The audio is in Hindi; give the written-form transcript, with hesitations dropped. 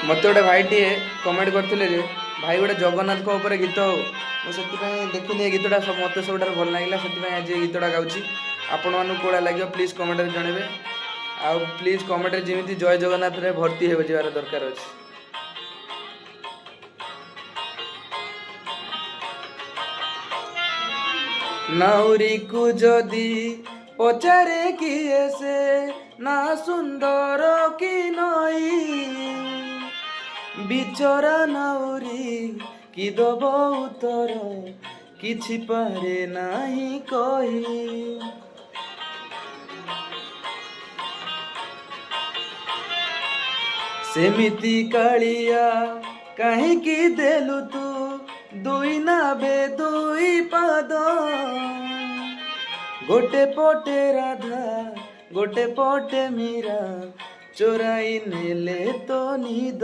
मत गोटे भाईटे कमेंट करते भाई गोटे जगन्नाथ उपर गीत हो मुझे देखनी गीतटा मत सब भल लगे से आज गीतटा गाँची आपण मानक कौड़ा लगे प्लीज कमेंट जनइबे आ प्लीज कमेंट जमी जय जगन्नाथ रे भर्ती हो जबार दरकार अच्छे। नाउरी को जदि पचारे किए से ना सुंदर कि नई बिचरा नाउरी कि दब उत्तर किछि पारे नाही कही सेमिति कालिया काहेकि देलु तू दुई नाबे दुई पाद गोटे पटे राधा गोटे पटे मीरा चोराई नेले तो निद।